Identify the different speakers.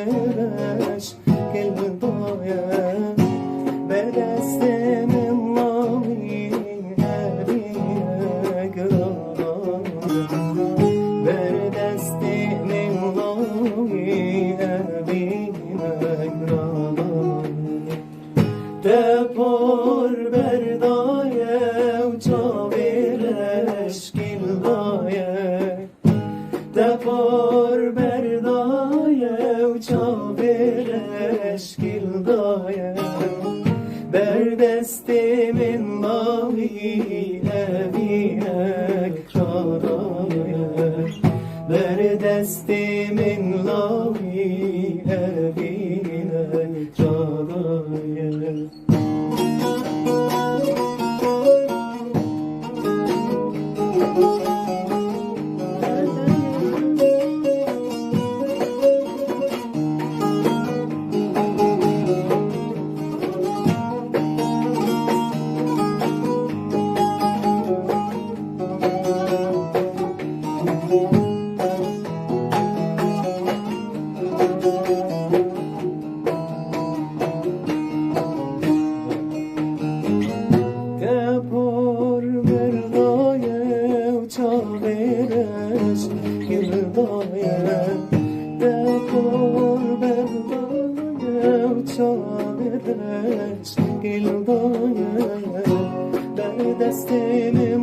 Speaker 1: برش گل باید بر دست من ماهی بر دست من ماهی دپار بردایه و چاویرش گل باید دپار بردایه و چاویرش گل باید بر دست من ماهی بر دست من لاهی دپار بردایه و چاویرش گل باید دپار بردایه و چاویرش گل باید بر دست من